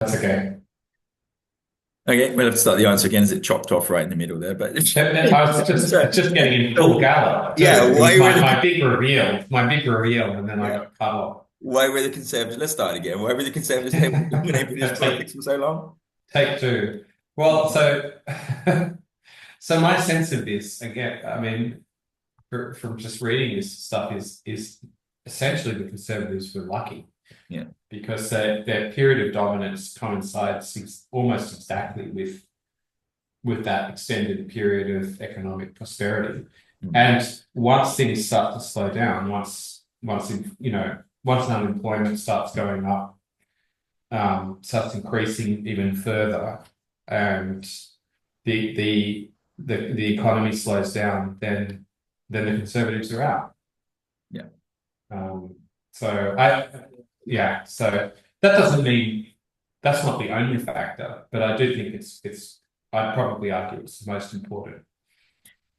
That's okay. Okay, we'll have to start the answer again as it chopped off right in the middle there. But I was so, just getting in full so gala yeah, too. It was why were my big reveal, and then I yeah, got cut off. why were the Conservatives? Let's start again. Why were the Conservatives able to dominate British take politics for so long? take two. Well, so so my sense of this again, I mean, from just reading this stuff is essentially the Conservatives were lucky Yeah, because their period of dominance coincides almost exactly with that extended period of economic prosperity. mm, And once things start to slow down, once unemployment starts going up, starts increasing even further, and the the the economy slows down, then the Conservatives are out. yeah. Um, so yeah, so that doesn't mean that's not the only factor, but I do think I'd probably argue it's the most important.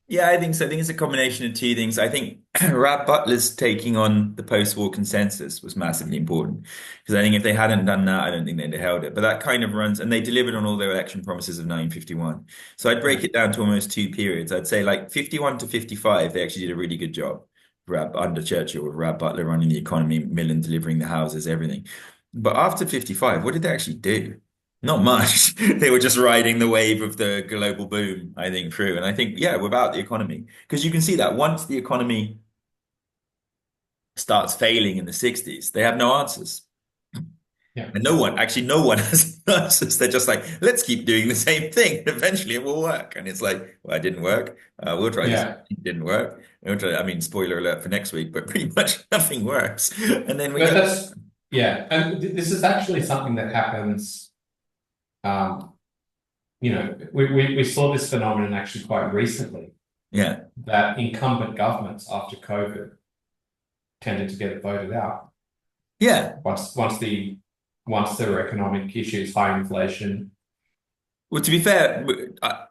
Yeah, I think so. I think it's a combination of two things. I think Rap Butler's taking on the post-war consensus was massively important because I think if they hadn't done that, I don't think they'd have held it. But that kind of runs, and they delivered on all their election promises of 1951. So I'd break it down to almost two periods. I'd say like 51 to 55, they actually did a really good job. Rap under Churchill with Rap Butler running the economy, Millen delivering the houses, everything. But after 55, what did they actually do? Not much. They were just riding the wave of the global boom, I think, through. And I think, yeah, without the economy, because you can see that once the economy starts failing in the 60s, they have no answers. Yeah. And no one has answers. They're just like, let's keep doing the same thing. Eventually it will work. And it's like, well, it didn't work. We'll try this. Yeah. It didn't work. We'll try, I mean, spoiler alert for next week, but pretty much nothing works. And then we But go, yeah. And this is actually something that happens. Um, we saw this phenomenon actually quite recently yeah, that incumbent governments after COVID tended to get voted out yeah. once there were economic issues, high inflation. Well, to be fair,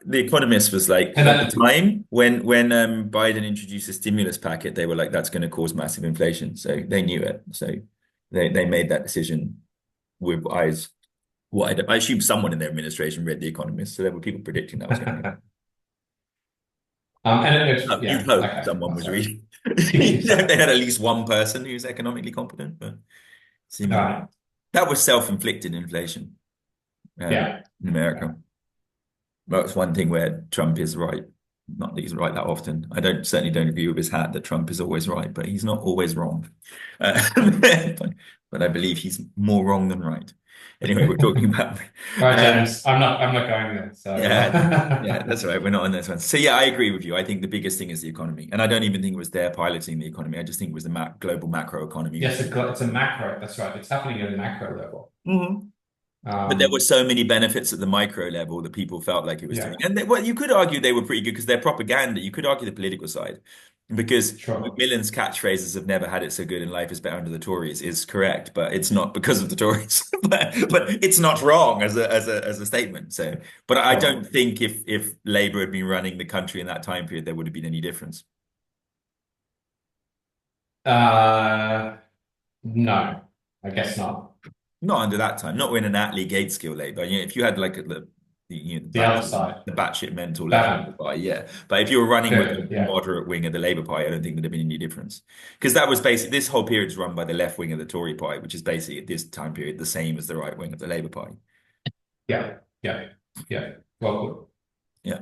The Economist was like And at the that, time when Biden introduced a stimulus packet, they were like, "That's going to cause massive inflation." So they knew it. So they made that decision with eyes wide. I assume someone in their administration read The Economist, so there were people predicting that was going to happen. You'd yeah, hope okay. someone Oh, was sorry. reading. They had at least one person who's economically competent, but seemingly Uh, that was self-inflicted inflation yeah. in Yeah. America. That's one thing where Trump is right. Not that he's right that often. I don't certainly don't agree with his hat that Trump is always right, but he's not always wrong. But I believe he's more wrong than right. Anyway, we're talking about Right, um, James. I'm not going there. So yeah, yeah, that's right. We're not on this one. So yeah, I agree with you. I think the biggest thing is the economy, and I don't even think it was their piloting the economy. I just think it was the global macro economy. yes, it's a macro. That's right. It's happening at a macro level. Mhm. But there were Um, so many benefits at the micro level that people felt like it was doing. yeah, And well, you could argue they were pretty good because their propaganda, you could argue the political side, because sure. Macmillan's catchphrases have never had it so good in life is better under the Tories is correct, but it's not because of the Tories. But it's not wrong as a statement. So, but I don't Sure. think if Labour had been running the country in that time period, there would have been any difference. Uh, no, I guess not. Not under that time, not when an Attlee Gateskill Labour. If you had like The other side, the batshit mental left that party, yeah. But if you were running with the yeah, moderate wing of the Labour Party, I don't think there'd have been any difference. Because that was basically this whole period is run by the left wing of the Tory Party, which is basically at this time period the same as the right wing of the Labour Party. yeah, yeah, yeah. Well, Yeah.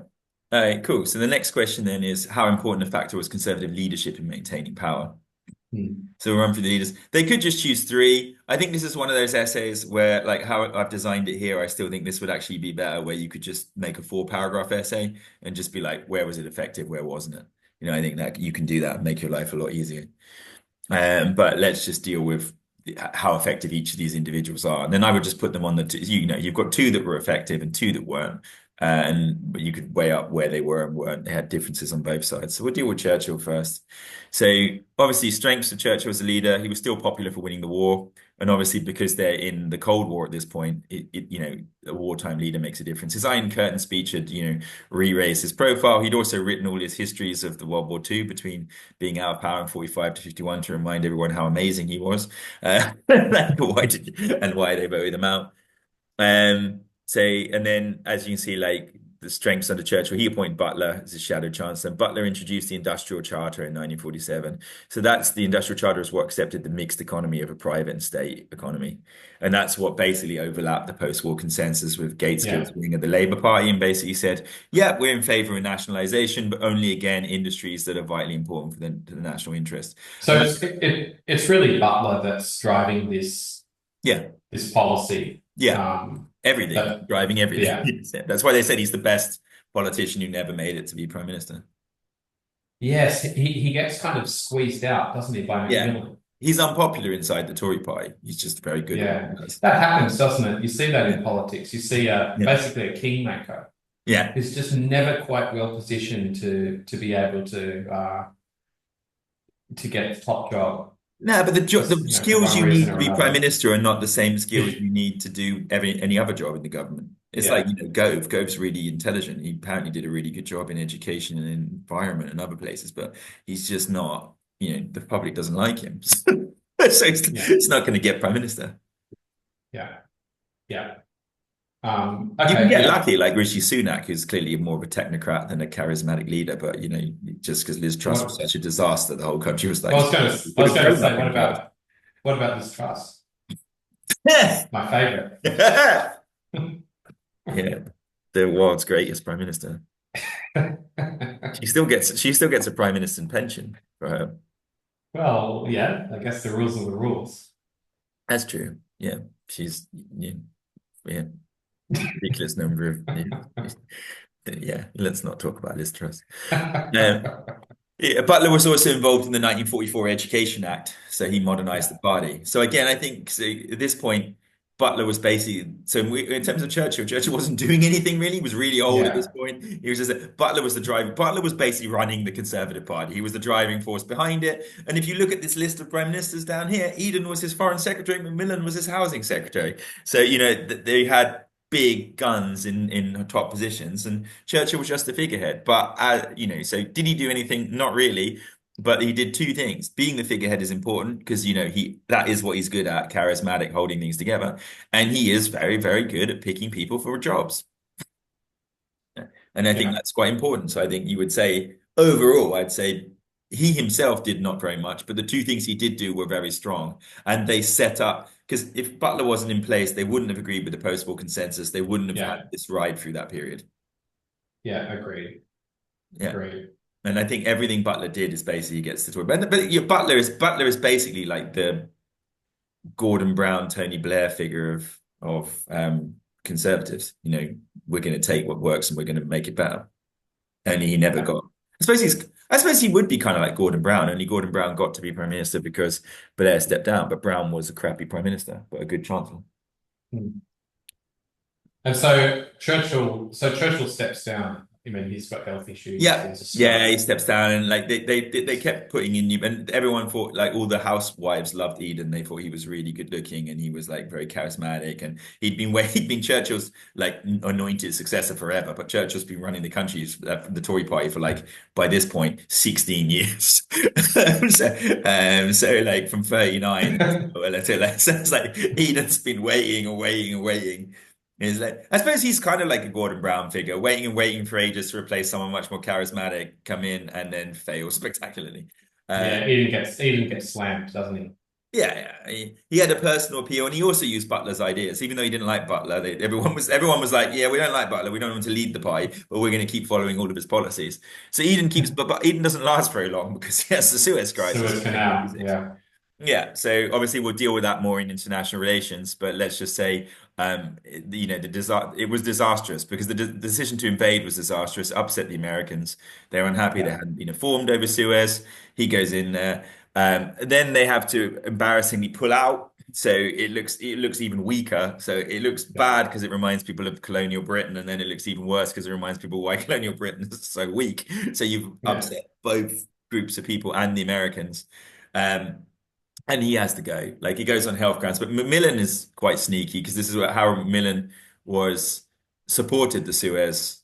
All right, cool. So the next question then is how important a factor was Conservative leadership in maintaining power? hmm, So we'll run through the leaders. They could just choose three. I think this is one of those essays where, like how I've designed it here, I still think this would actually be better, where you could just make a 4 paragraph essay and just be like, where was it effective, where wasn't it? I think that you can do that and make your life a lot easier. But let's just deal with how effective each of these individuals are. And then I would just put them on the two, you've got two that were effective and two that weren't. But you could weigh up where they were and weren't. They had differences on both sides. So we'll deal with Churchill first. So obviously strengths of Churchill as a leader. He was still popular for winning the war. And obviously because they're in the Cold War at this point, a wartime leader makes a difference. His Iron Curtain speech had, re-raised his profile. He'd also written all his histories of the World War II between being out of power in 45 to 51 to remind everyone how amazing he was, and why they voted him out. And then as you can see, like the strengths under Churchill, he appointed Butler as his shadow chancellor. And Butler introduced the Industrial Charter in 1947. So that's the Industrial Charter is what accepted the mixed economy of a private and state economy. And that's what basically overlapped the post-war consensus with Gaitskill's Yeah. wing of the Labour Party and basically said, yeah, we're in favor of nationalization, but only again industries that are vitally important for the national interest. So And it's really Butler that's driving yeah, this policy. yeah. Um, Everything, that driving yeah. everything. That's why they said he's the best politician who never made it to be prime minister. Yes, he gets kind of squeezed out, doesn't he, by Yeah. Macmillan? He's unpopular inside the Tory party. He's just very good at what he Yeah, does. that happens, doesn't it? You see that Yeah. in politics. You see Yeah. basically a kingmaker Yeah. who's just never quite well positioned to be able to get the top job, No, but the just for skills one you reason need to or be prime another. minister are not the same skills you need to do any other job in the government. It's like, Yeah, Gove. Gove's really intelligent. He apparently did a really good job in education and environment and other places, but he's just not, the public doesn't like him. So yeah, it's not going to get prime minister. yeah, yeah. You can Okay, get yeah. lucky, like Rishi Sunak, who's clearly more of a technocrat than a charismatic leader. But just because Liz Truss was What such a disaster, the whole country was I like, was going to we I could was have going to grown say, up in Wales. what about this trust? Yeah, My favorite. yeah, the world's greatest prime minister. She still gets a prime minister pension for her. Well, yeah, I guess the rules are the rules. That's true. Yeah, she's yeah, yeah ridiculous number of yeah. Let's not talk about Liz Truss. Um, Yeah, Butler was also involved in the 1944 Education Act, so he modernized Yeah, the party. So again, I think so at this point, Butler was basically in terms of Churchill, Churchill wasn't doing anything really. He was really old at this yeah, point. He was just Butler was the driver. Butler was basically running the Conservative Party. He was the driving force behind it. And if you look at this list of prime ministers down here, Eden was his foreign secretary, Macmillan was his housing secretary. So they had big guns in top positions, and Churchill was just a figurehead. But so did he do anything? Not really. But he did two things. Being the figurehead is important because he that is what he's good at, charismatic, holding things together, and he is very, very good at picking people for jobs. And I think yeah, that's quite important. So I think you would say overall, I'd say he himself did not very much, but the two things he did do were very strong. And they set up, because if Butler wasn't in place, they wouldn't have agreed with the post-war consensus. They wouldn't have had yeah, this ride through that period. yeah. Agreed. Yeah. Agreed. And I think everything Butler did is basically gets the tour. But Butler is basically like the Gordon Brown, Tony Blair figure of conservatives. We're going to take what works and we're going to make it better. Only he never Yeah. got. I suppose he would be kind of like Gordon Brown. Only Gordon Brown got to be prime minister because Blair stepped down. But Brown was a crappy prime minister, but a good chancellor. Hmm. And so Churchill steps down. I mean, he's got health issues. He Yeah, has a yeah, he stroke. steps down, and like they kept putting in new, and everyone thought like all the housewives loved Eden. They thought he was really good looking, and he was like very charismatic, and he'd been Churchill's like anointed successor forever. But Churchill's been running the country, the Tory party, for like by this point 16 years. So like from 39 so it's like Eden's been waiting and waiting and waiting. Is like I suppose he's kind of like a Gordon Brown figure, waiting and waiting for ages to replace someone much more charismatic, come in and then fail spectacularly. Uh, Yeah, Eden gets slammed, doesn't he? yeah, he had a personal appeal, and he also used Butler's ideas, even though he didn't like Butler. Everyone was like, yeah, we don't like Butler, we don't want him to lead the party, but we're going to keep following all of his policies. So but Eden doesn't last very long because he has the Suez Crisis Suez in Canal. 1946. Yeah, Yeah, so obviously we'll deal with that more in international relations, but let's just say, it was disastrous because the decision to invade was disastrous, upset the Americans. They're unhappy they yeah, hadn't been informed over Suez. He goes in there. Then they have to embarrassingly pull out, so it looks even weaker. So it looks yeah, bad because it reminds people of colonial Britain, and then it looks even worse because it reminds people why colonial Britain is so weak. So you've yeah, upset both groups of people and the Americans. Um, and he has to go. Like he goes on health grounds. But Macmillan is quite sneaky because this is how Macmillan was supported the Suez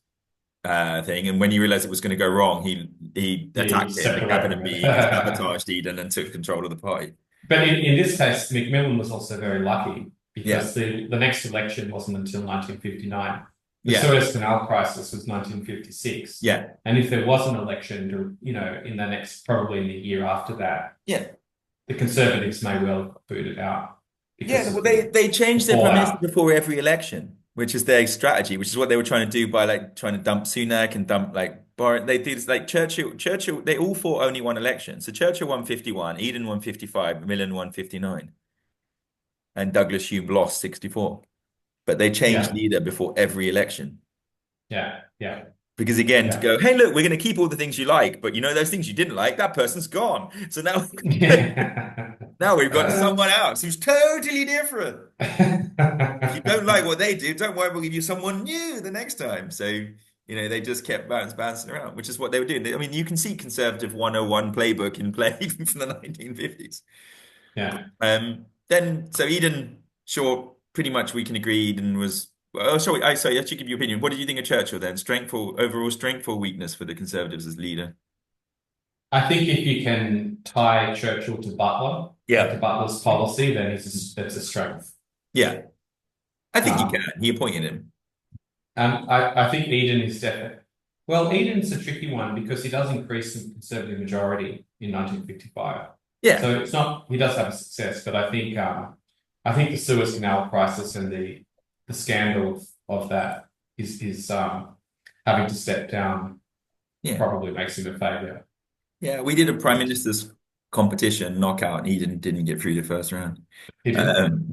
thing. And when he realized it was going to go wrong, he he attacked it in the stepped away cabinet from it. meeting and sabotaged Eden and took control of the party. But in this case, Macmillan was also very lucky Yeah. because the next election wasn't until 1959. The Yeah. Suez Canal crisis was 1956. Yeah. And if there was an election, in the next, probably in the year after that, Yeah. the Conservatives may well have booted out Yeah, because well, of they the changed their premise fallout. before every election, which is their strategy, which is what they were trying to do by like trying to dump Sunak and dump like Boris. They did like Churchill. They all fought only one election. So Churchill won 51, Eden won 55, Millen won 59, and Douglas Hume lost 64. But they changed Yeah, leader before every election. yeah, yeah, Because again, to yeah. go, hey, look, we're going to keep all the things you like, but those things you didn't like, that person's gone. So now, Yeah. now we've got someone else who's totally different. If you don't like what they do, don't worry, we'll give you someone new the next time. So, they just kept bouncing around, which is what they were doing. I mean, you can see conservative 101 playbook in play even from the 1950s. Yeah. So Eden, sure, pretty much we can agree Eden was. Oh, sorry, I should give you opinion. What did you think of Churchill then? Overall strength or weakness for the Conservatives as leader? I think if you can tie Churchill to Butler, like to Yeah. Butler's policy, then that's a strength. Yeah, I think he can. Um, He appointed him. I think Eden is definitely. Well, Eden's a tricky one because he does increase the Conservative majority in 1955. Yeah, So it's not, he does have a success, but I think the Suez Canal crisis and the scandal of that is having to step down yeah, probably makes him a failure. yeah. We did a prime But minister's competition knockout, and he didn't get through the first round. he didn't. Um,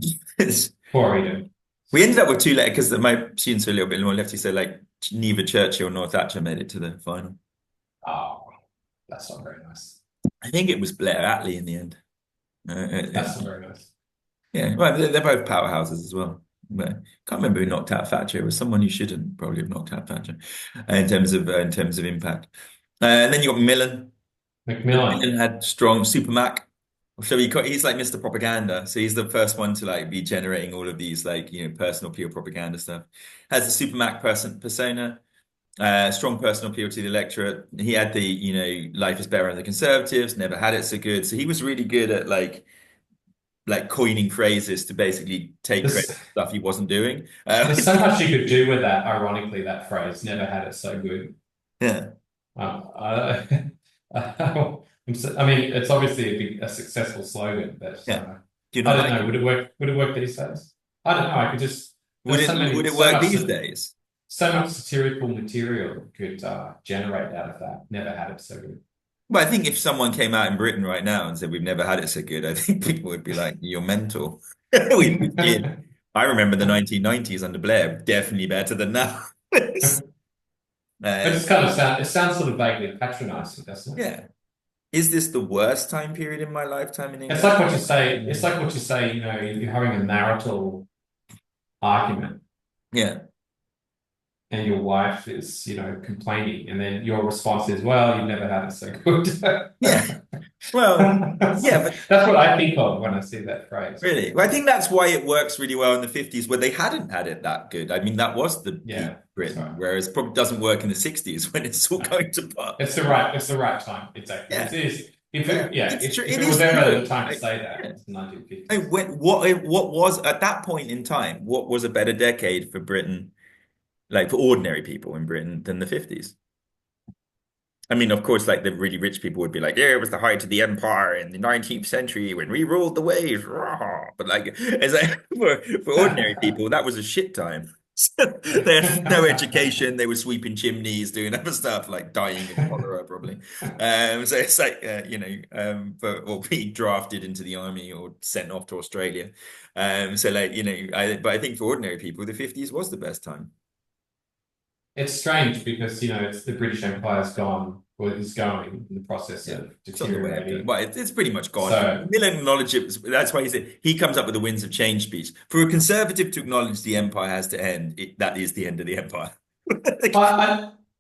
Poor Eden. we ended up with two letters because my students were a little bit more lefty, so like neither Churchill nor Thatcher made it to the final. Oh, that's not very nice. I think it was Blair Attlee in the end. That's not very nice. Yeah, well, they're both powerhouses as well. But I can't remember who knocked out Thatcher. It was someone who shouldn't probably have knocked out Thatcher in terms of impact. And then you got Millen. Macmillan. Millen had strong Super Mac. So he's like Mr. Propaganda. So he's the first one to like be generating all of these like personal appeal propaganda stuff. Has the Super Mac persona. Strong personal appeal to the electorate. He had the life is better in the Conservatives. Never had it so good. So he was really good at like coining phrases to basically take credit There's, for stuff he wasn't doing. there's so much you could do with that, ironically, that phrase, never had it so good. Yeah, Uh, I mean, it's obviously a successful slogan, but yeah. Do you I not don't like know. it? Would it work? Would it work these days? I don't know. I could just Would there's it so would many, it work these days? so much satirical material could generate out of that. Never had it so good. Well, I think if someone came out in Britain right now and said we've never had it so good, I think people would be like, "You're mental." We did. I remember the 1990s under Blair, definitely better than now. It Uh, just kind of it sounds sort of vaguely patronizing, doesn't it? yeah. Is this the worst time period in my lifetime in It's England? like what you say. It's like what you say. You're having a marital argument, Yeah. and your wife is, complaining, and then your response is, "Well, you've never had it so good." Yeah. Well, yeah, but That's what I think of when I see that phrase. really, well, I think that's why it works really well in the 50s where they hadn't had it that good. I mean, that was the peak Yeah, that's Britain, right. whereas it probably doesn't work in the 60s when it's all going to pot. It's the right time. Exactly. Yeah, It is. yeah, If true. if It it was is ever true. the time to Like, say that, yeah. it's the 1950s. And what was at that point in time, what was a better decade for Britain, like for ordinary people in Britain than the 50s? I mean, of course, like the really rich people would be like, yeah, it was the height of the empire in the 19th century when we ruled the waves. Rah. But like, as for ordinary people, that was a shit time. They had no education. They were sweeping chimneys, doing other stuff, like dying of cholera, probably. So it's like, or being drafted into the army or sent off to Australia. So like, but I think for ordinary people, the 50s was the best time. It's strange because it's the British Empire's gone, or is going in the process Yeah, of it's on the way of going. deteriorating. Well, it's pretty much gone. So Mill acknowledged it. That's why he comes up with the winds of change speech. For a conservative to acknowledge the empire has to end, that is the end of the empire.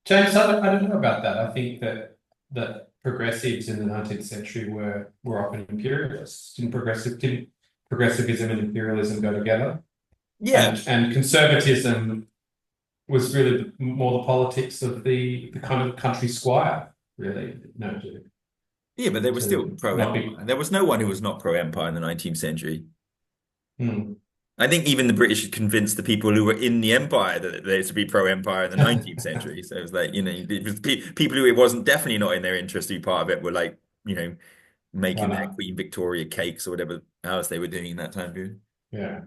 James, I don't know about that. I think that progressives in the 19th century were often imperialists. Didn't progressivism and imperialism go together? Yeah, And conservatism was really more the politics of the kind of country squire, really. No, yeah, but they were still not be. pro-empire. There was no one who was not pro-empire in the 19th century. Hmm. I think even the British convinced the people who were in the empire that they should be pro-empire in the 19th century. So it was like, it was people who it wasn't definitely not in their interest to be part of it were like, Why making their not? Queen Victoria cakes or whatever else they were doing in that time period. Yeah.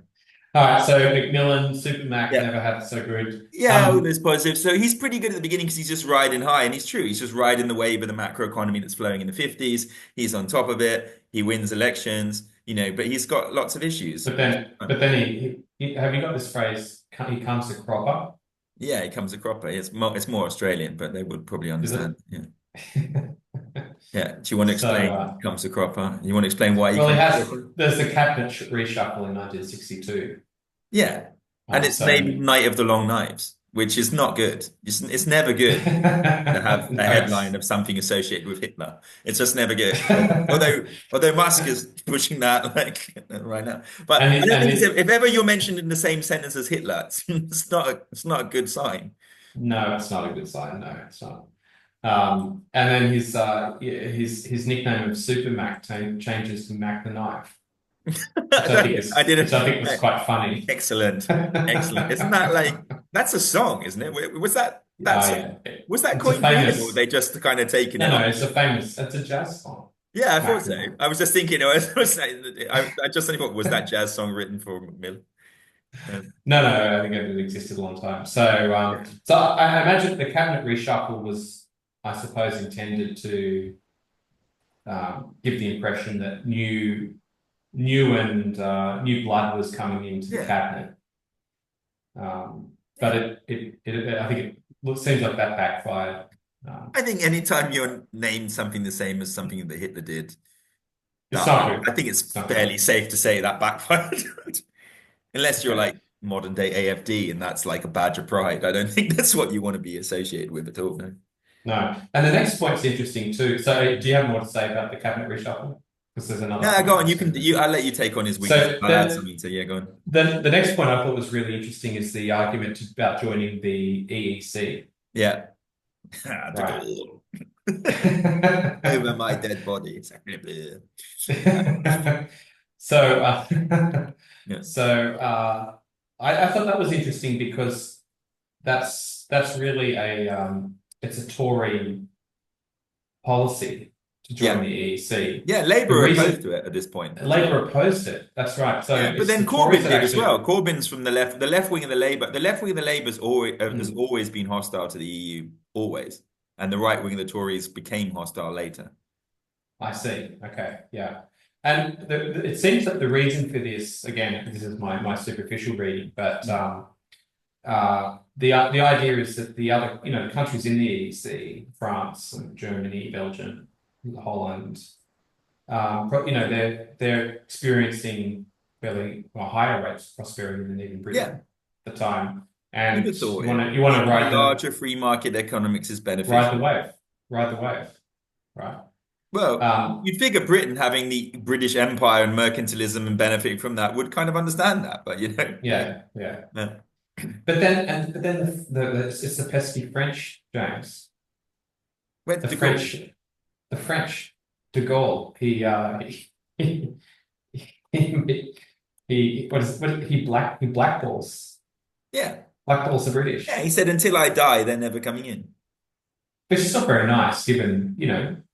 All right. So Macmillan, Supermac Yeah. never had so good. Yeah, all those positives. So he's pretty good at the beginning because he's just riding high, and he's true. He's just riding the wave of the macro economy that's flowing in the 50s. He's on top of it. He wins elections, but he's got lots of issues. But then have you got this phrase? He comes a cropper. Yeah, he comes a cropper. It's more Australian, but they would probably Is understand. it? Yeah. Yeah. Do you want to So, explain he comes a cropper? You want to explain why he well, he comes a has. cropper? There's the cabinet reshuffle in 1962. Yeah. And it's named So Night of the Long Knives, which is not good. It's never good to have a no, headline of something associated with Hitler. It's just never good. Although Musk is pushing that like right now. But and I don't and think if ever you're mentioned in the same sentence as Hitler, it's not a good sign. no, it's not a good sign. No, it's not. And then his nickname of Super Mac changes to Mac the Knife, I which didn't. I think was quite funny. Excellent, excellent. Isn't that like that's a song, isn't it? Was that Oh that's yeah, was that it's a coined by him, or were famous. they just kind of taking No, it no, on? it's a jazz song. Yeah, I thought Mac the so. Knife. I was just thinking. I just suddenly thought, was that jazz song written for Macmillan? Um, No, I think it existed a long time. So, yeah, I imagine the cabinet reshuffle was, I suppose, intended to give the impression that new blood was coming into the yeah. cabinet. But I think seems like that backfired. Um, I think anytime you're named something the same as something that Hitler did, it's not I good. think it's It's not fairly good. safe to say that backfired. Unless you're Okay. like modern day AFD and that's like a badge of pride. I don't think that's what you want to be associated with at all. No. No. And the next point's interesting too. So, do you have more to say about the cabinet reshuffle? Because there's another Yeah, go point on. that's I'll let you take on his weakness. so I'll add something to, yeah, go on. the next point I thought was really interesting is the argument about joining the EEC, Yeah. De right? Gaulle. Over my dead body. So, Yeah. I thought that was interesting because that's really it's a Tory policy to join Yeah. the EEC. Yeah, The Labour are opposed reason to it at this point as well. Labour opposed it, that's right. So Yeah, but it's then the Tories Corbyn that did as well. actually. Corbyn's from the left wing of the Labour. The left wing of the Labour's always has Mm, always been hostile to the EU, always, and the right wing of the Tories became hostile later. I see. Okay, yeah. And it seems that the reason for this, again, this is my superficial reading, but the idea is that the other, the countries in the EEC, France and Germany, Belgium, Holland, they're experiencing fairly higher rates of prosperity than even Yeah, Britain at the time, you'd and have thought you it. want to ride Larger free market economics is ride beneficial. the wave, ride the wave, right? Well, Um, you'd figure Britain having the British Empire and mercantilism and benefiting from that would kind of understand that, but yeah, yeah. yeah. But then it's the pesky French, James. Went The to go. French, the French, De Gaulle. He he Yeah, blackballs the yeah. British, He said, "Until I die, they're never coming in." which is not very nice given It's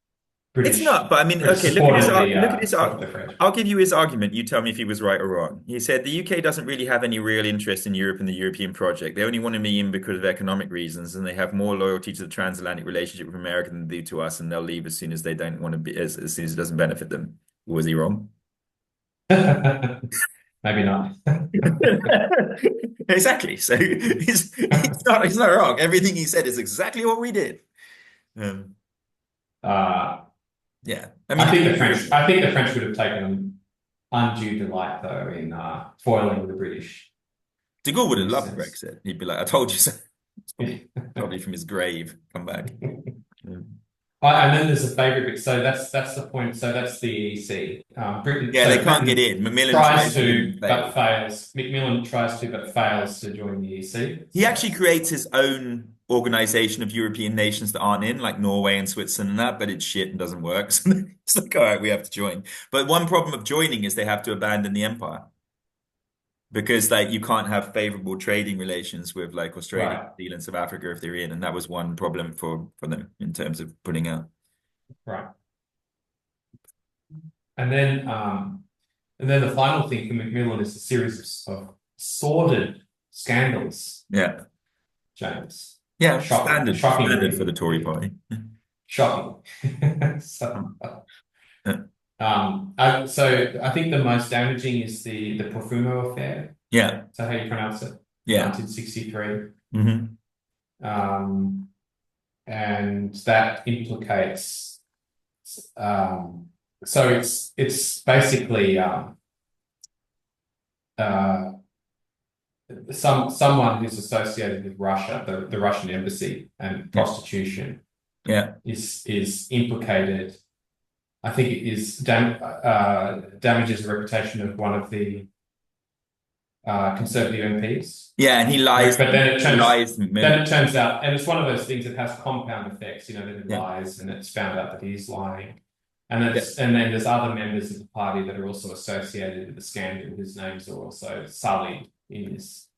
British not, but I mean, British okay, look at support his of ar- look at his. of ar- the French. I'll give you his argument. You tell me if he was right or wrong. He said the UK doesn't really have any real interest in Europe and the European project. They only want to be in because of economic reasons, and they have more loyalty to the transatlantic relationship with America than they do to us, and they'll leave as soon as they don't want to be, as soon as it doesn't benefit them. Was he wrong? Maybe not. Exactly. So he's not wrong. Everything he said is exactly what we did. Um, Uh, yeah. I mean, if you were, I think the French would have taken undue delight though in foiling the British De Gaulle would in have this loved sense. Brexit. He'd be like, "I told you so." It's probably from his grave. Come back. Mm. And then there's a favourite bit. So that's the point. So that's the EEC. Yeah, they can't get Britain in. Macmillan tries tries to to and but fails. fails. Macmillan tries to but fails to join the EEC. He So actually creates his own organization of European nations that aren't in, like Norway and Switzerland and that, but it's shit and doesn't work. So it's like, all right, we have to join. But one problem of joining is they have to abandon the empire. because like you can't have favorable trading relations with like Australia, Right, New Zealand, South Africa if they're in, and that was one problem for them in terms of putting out. right. And then, and then the final thing for Macmillan is a series of sordid scandals, Yeah, James. yeah, Shocking, standard for the shockingly, Tory party. shocking. So, so I think the most damaging is the Profumo affair. Yeah, Is that how you pronounce it? yeah. 1963. Hmm. Um, and that implicates, um, so it's basically uh, someone who's associated with Russia, the Russian embassy and Yeah, prostitution yeah, is implicated. I think it is damages the reputation of one of the Conservative MPs. yeah. And But he lies to then Macmillan. it turns out, and it's one of those things that has compound effects. You know, that he Yeah, lies, and it's found out that he's lying, and yeah, and then there's other members of the party that are also associated with the scandal, whose names are also sullied in this.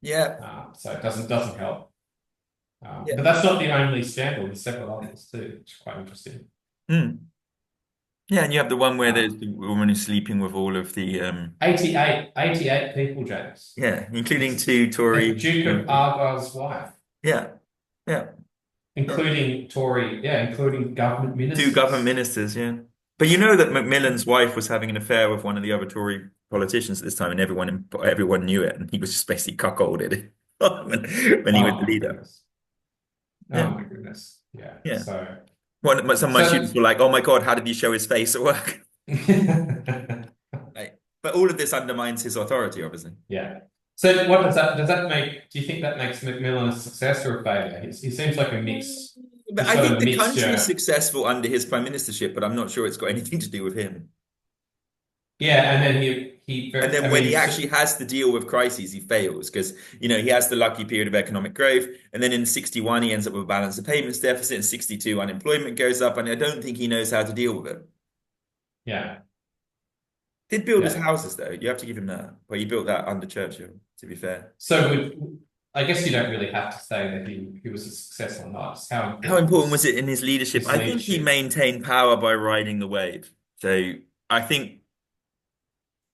yeah, So it doesn't help. yeah. But that's not the only scandal. There's several others too, which is quite interesting. Mm. Yeah, and you have the one where there's Um, the woman who's sleeping with all of the 88 people, James. yeah, including It's two and the Tory Duke of MPs. Argyle's wife, Yeah, yeah. including government Two government ministers. ministers, yeah. But you know that Macmillan's wife was having an affair with one of the other Tory politicians at this time, and everyone knew it, and he was just basically cuckolded when he was Oh the my leader. goodness. Oh Yeah, my goodness. Yeah. yeah. So, Some of my so students were like, "Oh my God, how did he show his face at work?" Like, but all of this undermines his authority, obviously. yeah. So what does that make? Do you think that makes Macmillan a success or a failure? He seems like a mix. But He's I got think a the country is mixture. successful under his prime ministership, but I'm not sure it's got anything to do with him. Yeah, and then And then I when mean, he actually has to deal with crises, he fails because, he has the lucky period of economic growth. And then in 61, he ends up with a balance of payments deficit. In 62, unemployment goes up. And I don't think he knows how to deal with it. yeah, Did build his yeah. houses, though. You have to give him that. But he built that under Churchill, to be fair. So I guess you don't really have to say that he was a success or not. It's how How important important was was it in his leadership? his I think he leadership. maintained power by riding the wave. So I think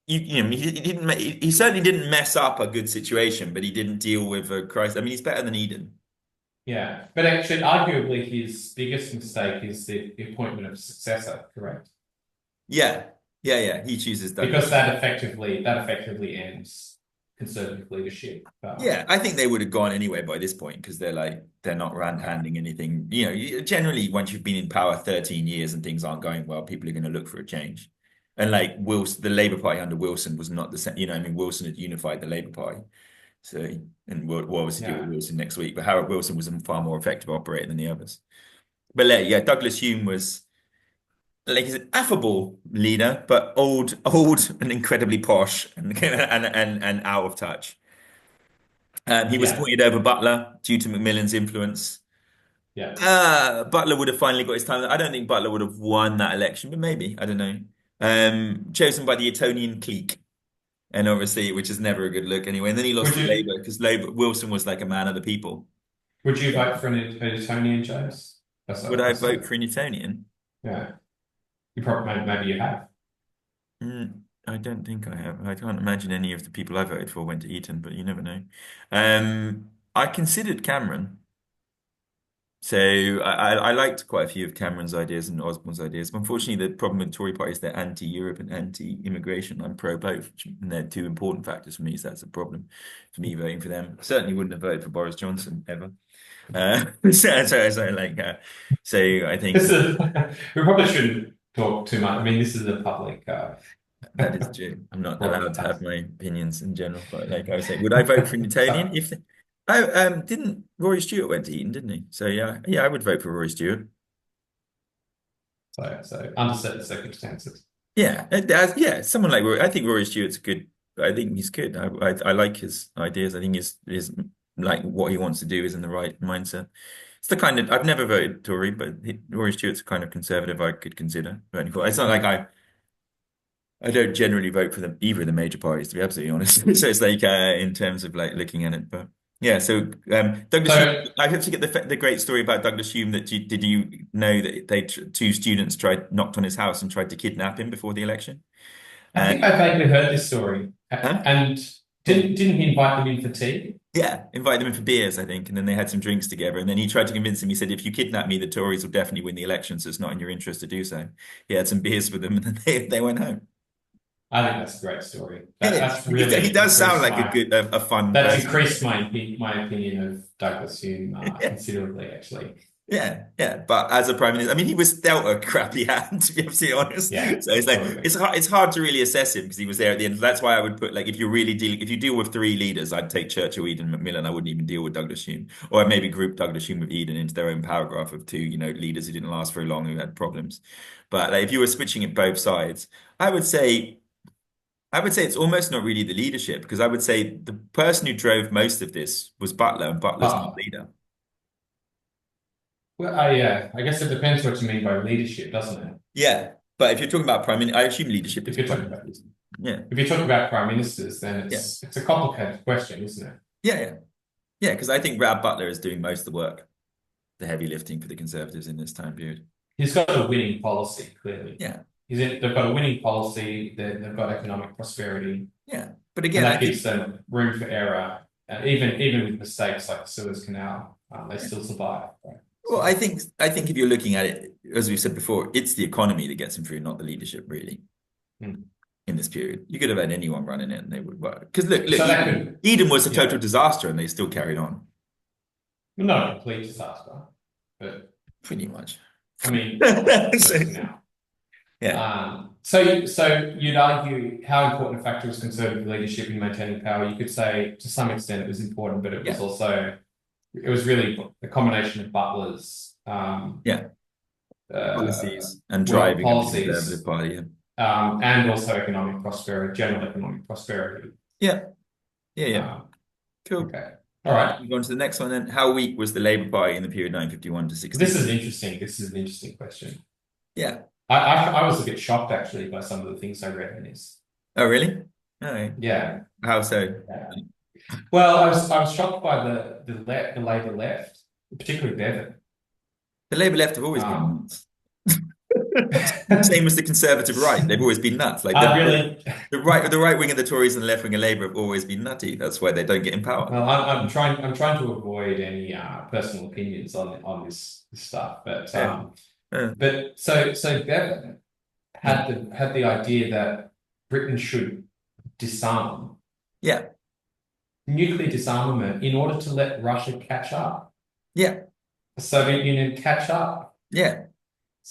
he certainly didn't mess up a good situation, but he didn't deal with a crisis. I mean, he's better than Eden. Yeah, but actually, arguably, his biggest mistake is the appointment of a successor. Correct? Yeah, yeah, yeah. He chooses Because Douglas. that effectively ends conservative leadership. Yeah, I think they would have gone anyway by this point because they're not Okay. handing anything. Generally, once you've been in power 13 years and things aren't going well, people are going to look for a change. And like Wilson, the Labour Party under Wilson was not the same. I mean, Wilson had unified the Labour Party. So, and we'll obviously deal with Yeah, Wilson next week. But Harold Wilson was a far more effective operator than the others. But yeah, Douglas Hume was like he's an affable leader, but old and incredibly posh and out of touch. He was yeah, appointed over Butler due to Macmillan's influence. yeah. Butler would have finally got his time. I don't think Butler would have won that election, but maybe. I don't know. Chosen by the Etonian clique. And obviously, which is never a good look anyway. And then he lost Would to you Labour because Wilson was like a man of the people. would you vote for an Etonian, James? Would I I saw vote that. for an Etonian? Yeah, you probably maybe you have. I don't think I have. I can't imagine any of the people I voted for went to Eton, but you never know. I considered Cameron. So I liked quite a few of Cameron's ideas and Osborne's ideas. But unfortunately, the problem with the Tory party is they're anti-Europe and anti-immigration. I'm pro both, and they're two important factors for me. So that's a problem for me voting for them. Certainly wouldn't have voted for Boris Johnson ever. So I This think is we probably shouldn't talk too much. I mean, this is a public that is true. I'm not allowed to have broadcast. my opinions in general, but like I was saying, would I vote for Newtonian So if I didn't Rory Stewart went to Eton, didn't he? So yeah, I would vote for Rory Stewart. so under certain circumstances. Yeah, someone like Rory. I think Rory Stewart's good. I think he's good. I like his ideas. I think his like what he wants to do is in the right mindset. It's the kind of I've never voted Tory, but Rory Stewart's the kind of conservative I could consider voting for. It's not like I I don't generally vote for them either of the major parties, to be absolutely honest. So it's like in terms of like looking at it, but yeah. So Douglas Hume, So I have to get the great story about Douglas Hume. That did you know that two students tried knocked on his house and tried to kidnap him before the election? I Uh, think I vaguely heard this story. huh? And Yeah. didn't he invite them in for tea? Yeah, invited them in for beers, I think, and then they had some drinks together. And then he tried to convince him. He said, "If you kidnap me, the Tories will definitely win the election, so it's not in your interest to do so." He had some beers with them, and then they went home. I think that's a great story. It That is. that's He really does sound increased like my a fun that's person. increased my opinion of Douglas Hume Yeah, considerably, actually. yeah, yeah. But as a prime minister, I mean, he was dealt a crappy hand, to be absolutely honest. Yeah, So it's like totally. it's hard to really assess him because he was there at the end. That's why I would put like if you deal with three leaders, I'd take Churchill, Eden, Macmillan. I wouldn't even deal with Douglas Hume, or I'd maybe group Douglas Hume with Eden into their own paragraph of two, leaders who didn't last very long who had problems. But like, if you were switching it both sides, I would say. I would say it's almost not really the leadership because I would say the person who drove most of this was Butler, and Butler's not a But leader. well, yeah, I guess it depends what you mean by leadership, doesn't it? Yeah, but if you're talking about prime minister, I assume leadership is If you're prime talking about ministers. Yeah, if you're talking about prime ministers, then yeah, it's a complicated question, isn't it? yeah, yeah, yeah. Because I think Brad Butler is doing most of the work, the heavy lifting for the Conservatives in this time period. He's got a winning policy, clearly. Yeah, They've got a winning policy. They've got economic prosperity, yeah. But and again, I that gives think them room for error. Even with mistakes like the Suez Canal, they still survive. Right? well, So I think if you're looking at it, as we said before, it's the economy that gets him through, not the leadership, really. hmm. In this period, you could have had anyone running it, and they would work. Because look, So that could, Eden was a total yeah, disaster, and they still carried on, not a complete disaster, but pretty much. I mean, So, Suez Canal. yeah, So you'd argue how important a factor was conservative leadership in maintaining power? You could say to some extent it was important, but yeah, it was really a combination of Butler's yeah. uh, Policies and well driving of the Conservative policies Party. and also economic prosperity, general economic prosperity. Yeah, yeah, yeah, yeah. Um, Cool. okay, all right. Move on to the next one then. How weak was the Labour Party in the period 951 to This 16? is interesting. This is an interesting question. Yeah. I was a bit shocked actually by some of the things I read in this. Oh, really? All right. Yeah. How so? Yeah. Well, I was shocked by the Labour left, particularly Bevan. The Labour left have always been Um, nuts. Same as the Conservative right. They've always been nuts. Like I really, the right wing of the Tories and the left wing of Labour have always been nutty. That's why they don't get in power. well, I'm trying to avoid any personal opinions on this stuff, Yeah. but so Bevan Yeah. had the idea that Britain should disarm Yeah. nuclear disarmament in order to let Russia catch up, Yeah. the Soviet Union catch up. Yeah.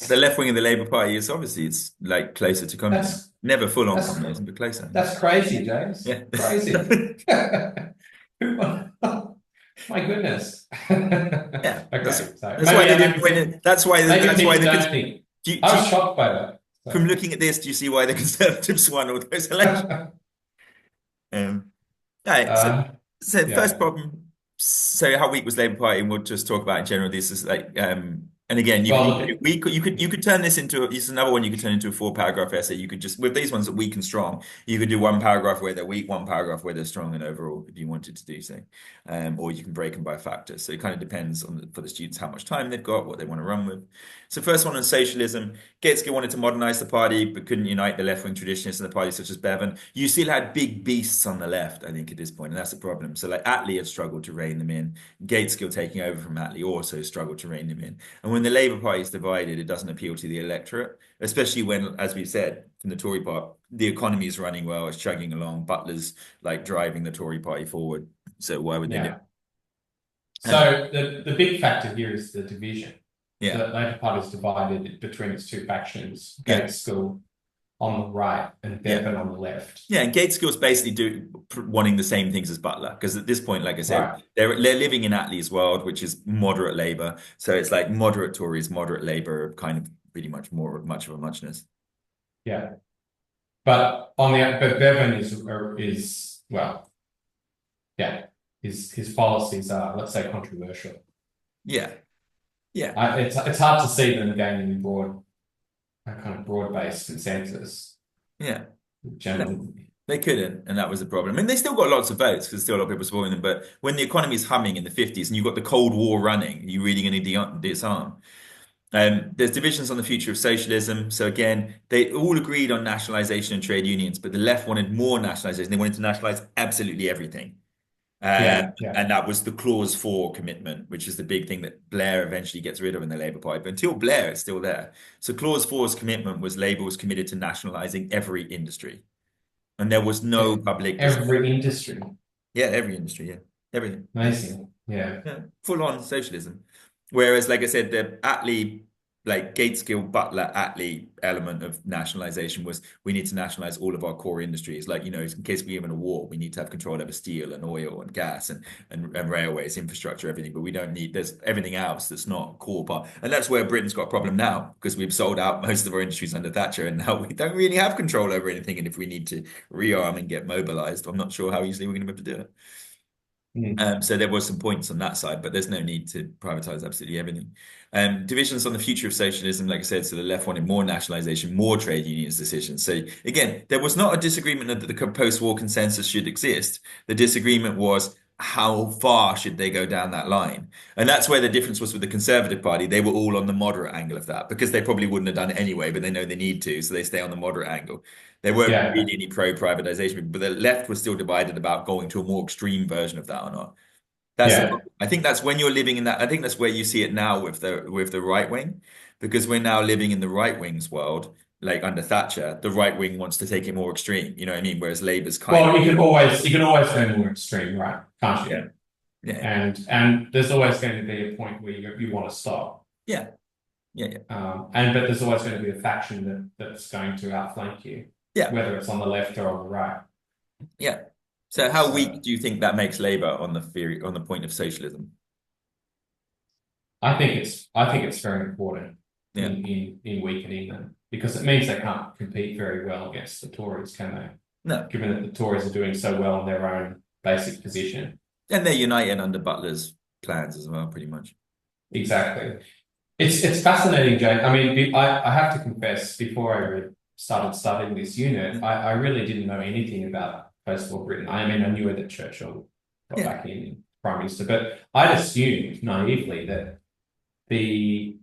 The left wing of the Labour Party is obviously it's like closer to communism. That's Never full on that's communism, but closer. that's crazy, James. Yeah. Crazy. My goodness. Yeah. Okay, so That's why they didn't win it. maybe That's why people don't the think. do you, I do was you- shocked by that. from looking at this, do you see why the Conservatives won all those elections? So, Um, all right. So first yeah. problem. So how weak was Labour Party? And we'll just talk about in general. This is like, and again, Well, look at, you could turn this into this is another one you could turn into a 4 paragraph essay. You could just with these ones that weak and strong, you could do 1 paragraph where they're weak, 1 paragraph where they're strong, and overall, if you wanted to do so, or you can break them by factors. So it kind of depends on for the students how much time they've got, what they want to run with. So first one on socialism. Gaitskell wanted to modernize the party, but couldn't unite the left-wing traditionalists in the party, such as Bevan. You still had big beasts on the left, I think, at this point, and that's the problem. So like Attlee had struggled to rein them in. Gaitskell taking over from Attlee also struggled to rein them in. And when the Labour Party is divided, it doesn't appeal to the electorate, especially when, as we've said, from the Tory part, the economy is running well, it's chugging along. Butler's like driving the Tory party forward. So why would they do yeah. it? So the big factor here is the division. Yeah. The Labour Party is divided between its two factions, Yeah. Gaitskell on the right and Bevan on the left. Yeah, and Gaitskell's basically wanting the same things as Butler because at this point, like I said, Right. they're living in Attlee's world, which is moderate Labour. So it's like moderate Tories, moderate Labour, kind of pretty much more much of a muchness. Yeah. But Bevan is well, yeah, his policies are, let's say, controversial. Yeah, yeah, It's hard to see them gaining a kind of broad-based consensus. yeah. No, generally. they couldn't, and that was the problem. I mean, they still got lots of votes because still a lot of people supporting them. But when the economy's humming in the 50s and you've got the Cold War running, you're really going to disarm. There's divisions on the future of socialism. So again, they all agreed on nationalization and trade unions, but the left wanted more nationalization. They wanted to nationalize absolutely everything. Yeah, yeah, And that was the clause 4 commitment, which is the big thing that Blair eventually gets rid of in the Labour Party. But until Blair, it's still there. So clause 4's commitment was Labour was committed to nationalizing every industry. And there was no public every industry. yeah, every industry, yeah, everything. Amazing. Yeah, Yeah, full on socialism. Whereas, like I said, the Attlee, like Gateskill, Butler, Attlee element of nationalization was we need to nationalize all of our core industries. Like, in case we have in a war, we need to have control over steel and oil and gas and railways, infrastructure, everything. But we don't need, there's everything else that's not core part. And that's where Britain's got a problem now because we've sold out most of our industries under Thatcher and now we don't really have control over anything. And if we need to rearm and get mobilized, I'm not sure how easily we're going to be able to do it. mm, So there was some points on that side, but there's no need to privatize absolutely everything. Divisions on the future of socialism, like I said, so the left wanted more nationalization, more trade unions decisions. So again, there was not a disagreement that the post-war consensus should exist. The disagreement was how far should they go down that line? And that's where the difference was with the Conservative Party. They were all on the moderate angle of that because they probably wouldn't have done it anyway, but they know they need to, so they stay on the moderate angle. There weren't yeah, really any pro-privatization, but the left was still divided about going to a more extreme version of that or not. That's the yeah. problem. I think that's when you're living in that. I think that's where you see it now with the right wing, because we're now living in the right wing's world. Like under Thatcher, the right wing wants to take it more extreme. You know what I mean? Whereas Labour's kind of Well, you can always go more extreme, right? Can't yeah, you? yeah, And there's always going to be a point where you want to stop. yeah, yeah, yeah, But there's always going to be a faction that's going to outflank you, yeah, whether it's on the left or on the right. yeah. So how weak So do you think that makes Labour on the theory on the point of socialism? I think it's very important Yeah, in weakening them because it means they can't compete very well against the Tories, can they? no, Given that the Tories are doing so well in their own basic position. and they're united under Butler's plans as well, pretty much. Exactly. It's fascinating, Jake. I mean, I have to confess, before I started studying this unit, I really didn't know anything about post-war Britain. I mean, I knew that Churchill got Yeah, back in Prime Minister, but I'd assumed naively that the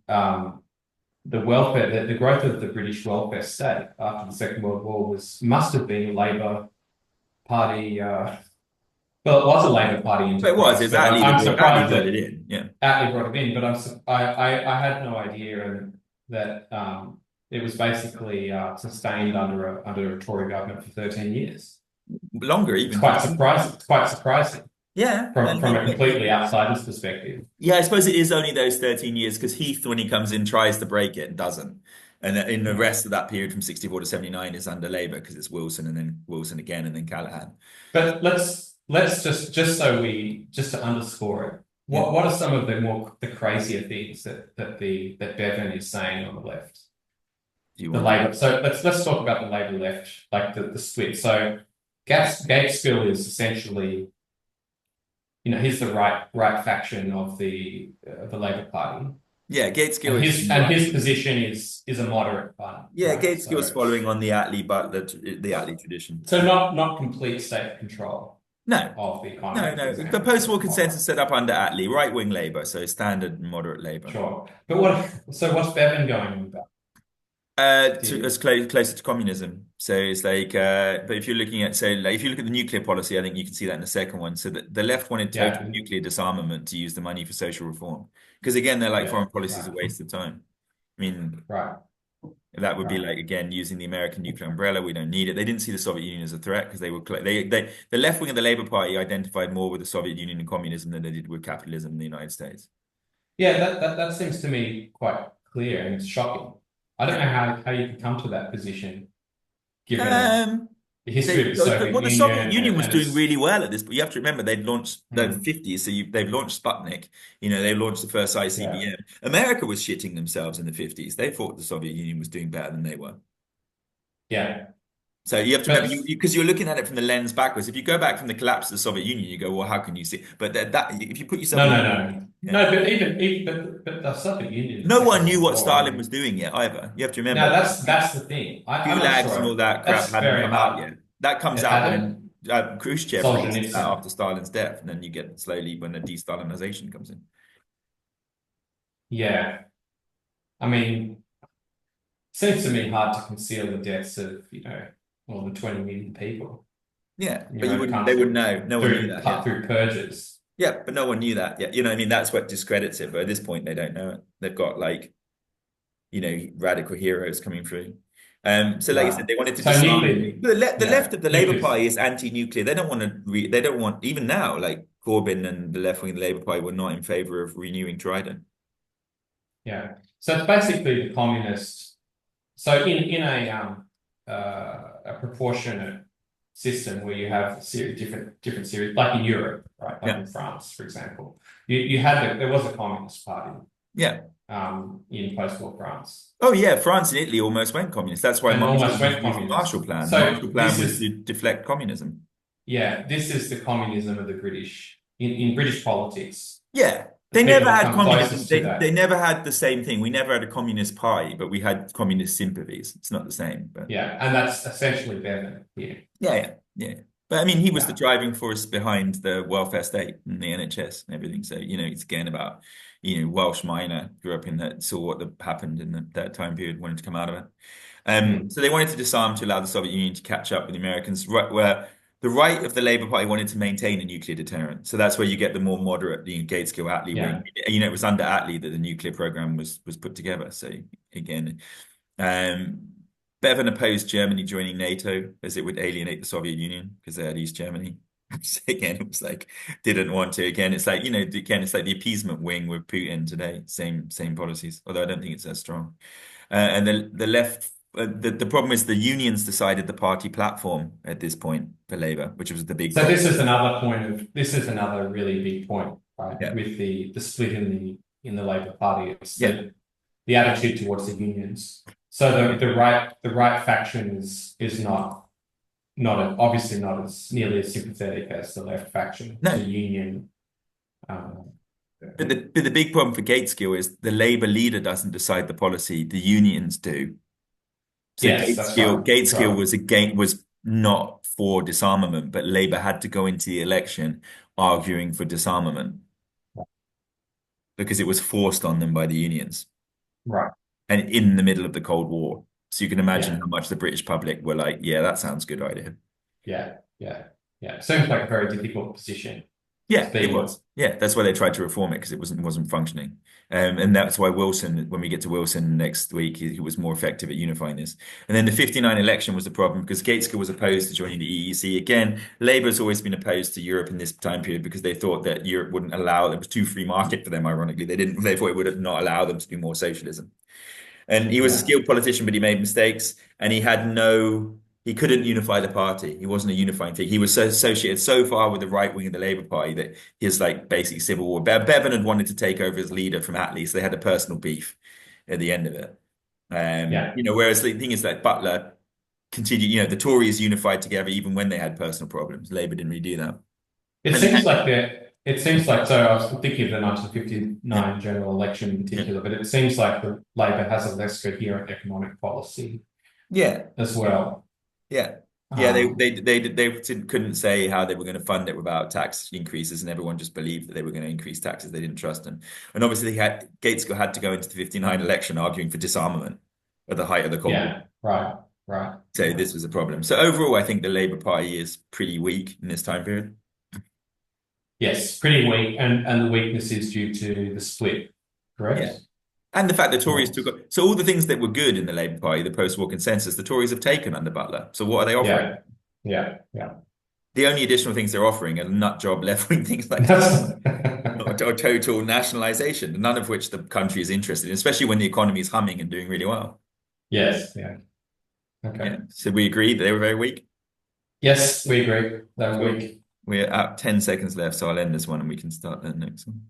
welfare, the growth of the British welfare state after the Second World War must have been a Labour Party. Well, it was a Labour Party but it was. enterprise, It's but I'm Attlee surprised brought it that in. Yeah. Attlee brought it in. But I had no idea that it was basically sustained under a Tory government for 13 years. Longer It's even. quite surprising. It's quite surprising Yeah, from a completely outsider's perspective. yeah. I suppose it is only those 13 years because Heath, when he comes in, tries to break it and doesn't. And then in the rest of that period from 64 to 79 is under Labour because it's Wilson and then Wilson again and then Callaghan. But let's just to underscore it. Yeah. What are some of the crazier things that Bevan is saying on the left? Do you The want Labour. So let's talk about the Labour left, like the split. So Gateskill is essentially, he's the right faction of the Labour Party, yeah, Gateskill and is his position is a moderate one, yeah, right? Gateskill is following on the Attlee Butler the Attlee tradition. So not complete state control No, of the no, economy, for no. The example, post-war but moderate. consensus set up under Attlee, right-wing Labour, so standard and moderate Labour. Sure. But what's Bevan going on about? As closer to communism. So it's like, but if you're looking at, so like, if you look at the nuclear policy, I think you can see that in the second one. So the left wanted total Yeah, nuclear disarmament to use the money for social reform. Because again, they're like yeah, foreign policy is a right, waste of time. I mean, right, that would be right. like, again, using the American nuclear umbrella. We don't need it. They didn't see the Soviet Union as a threat because they were, the left wing of the Labour Party identified more with the Soviet Union and communism than they did with capitalism in the United States. Yeah, that seems to me quite clear and it's shocking. I don't know how you could come to that position given Um, the history of the Soviet the Soviet Union Union was and doing its really well at this, but you have to remember they'd launched the mm, 50s, so they've launched Sputnik. They launched the first yeah, ICBM. America was shitting themselves in the 50s. They thought the Soviet Union was doing better than they were. yeah. So you have to remember, But because you're looking at it from the lens backwards. If you go back from the collapse of the Soviet Union, you go, well, how can you see? But that if you put yourself no, in, no, no, yeah, no. But but the Soviet Union in the no Second one knew World what War. I Stalin was mean, doing yet either. You have to no, remember, that's the thing. I'm not gulags and all sure. that crap That's hadn't very come out hard. yet. That comes It out hadn't. when Khrushchev releases that Solzhenitsyn. after Stalin's death, and then you get slowly when the de-Stalinization comes in. Yeah. I mean, seems to me hard to conceal the deaths of, more than 20 million people Yeah, in but your own they wouldn't country know. No one knew through that yet. through purges. Yeah, but no one knew that yet. You know what I mean? That's what discredits it. But at this point, they don't know it. They've got like, radical heroes coming through. So like I said, Right. they wanted to So disarm. nuclear, The yeah, left of the Labour nuclear. Party is anti-nuclear. They don't want they don't want, even now, like Corbyn and the left wing of the Labour Party were not in favour of renewing Trident. Yeah. So it's basically the communist. So in a proportionate system where you have a series different series, like in Europe, right? Like Yeah, in France, for example, you had there was a communist party yeah. in post-war France Oh yeah, France and Italy almost went communist. That's why and almost Marshall went used the Marshall communist. Plan. The So Marshall Plan this was to is deflect communism. yeah, this is the communism of the British in British politics. Yeah, The they never people who had come communism. closest to They that. never had the same thing. We never had a communist party, but we had communist sympathies. It's not the same, but Yeah, and that's essentially Bevan here. yeah. But I mean, he was the Yeah. driving force behind the welfare state and the NHS and everything. So it's again about Welsh miner grew up in that, saw what happened in that time period, wanted to come out of it. Mm. So they wanted to disarm to allow the Soviet Union to catch up with the Americans, right, where the right of the Labour Party wanted to maintain a nuclear deterrent. So that's where you get the more moderate, Gateskill Attlee Yeah. wing. It was under Attlee that the nuclear program was put together. So again, um, Bevan opposed Germany joining NATO as it would alienate the Soviet Union because they had East Germany. So again, it was like didn't want to. Again, it's like again, it's like the appeasement wing with Putin today. Same policies. Although I don't think it's as strong. And the left, the problem is the unions decided the party platform at this point for Labour, which was the big So problem. this is another really big point, right? Yeah, With the split in the Labour Party, it's yeah, the attitude towards the unions. So yeah. the right faction is obviously not as nearly as sympathetic as the left faction to No, union. Um, but the big problem for Gateskill is the Labour leader doesn't decide the policy; the unions do. So yes, that's right. That's Gateskill right. was not for disarmament, but Labour had to go into the election arguing for disarmament because it was forced on them by the unions Right. and in the middle of the Cold War. So you can imagine Yeah. how much the British public were like, "Yeah, that sounds a good idea." Yeah. Yeah. Yeah. Seems like a very difficult position to Yeah, it be in. was. Yeah, that's why they tried to reform it because it wasn't functioning. And that's why Wilson, when we get to Wilson next week, he was more effective at unifying this. And then the 59 election was the problem because Gateskill was opposed to joining the EEC. Again, Labour's always been opposed to Europe in this time period because they thought that Europe wouldn't allow, it was too free market for them, ironically. They thought it would not allow them to do more socialism. And he was a Yeah. skilled politician, but he made mistakes, and he couldn't unify the party. He wasn't a unifying thing. He was associated so far with the right wing of the Labour Party that his like basic civil war. Bevan had wanted to take over as leader from Attlee, so they had a personal beef at the end of it. Yeah. Whereas the thing is that Butler continued, the Tories unified together even when they had personal problems. Labour didn't really do that. It And seems like it seems like, so I was thinking of the yeah, 1959 general election in yeah, particular, but it seems like the Labor has a less coherent economic policy yeah. as Yeah. well. Yeah. Yeah, Um, they couldn't say how they were going to fund it without tax increases, and everyone just believed that they were going to increase taxes. They didn't trust them. And obviously Gates had to go into the 59 election arguing for disarmament at the height of the Cold War. yeah, right, right. So Yeah. this was a problem. So overall, I think the Labour Party is pretty weak in this time period. Yes, pretty weak, and the weakness is due to the split, Yeah. correct? And the fact that Tories Yes. took so all the things that were good in the Labour Party, the post-war consensus, the Tories have taken under Butler. So what are they offering? Yeah, yeah, yeah. The only additional things they're offering are nut job left-wing things like That's or total nationalization, none of which the country is interested in, especially when the economy is humming and doing really well. yes, yeah. Okay. Yeah. So we agreed that they were very weak. Yes, we agree. They're Cool. weak. We're at 10 seconds left, so I'll end this one and we can start the next one.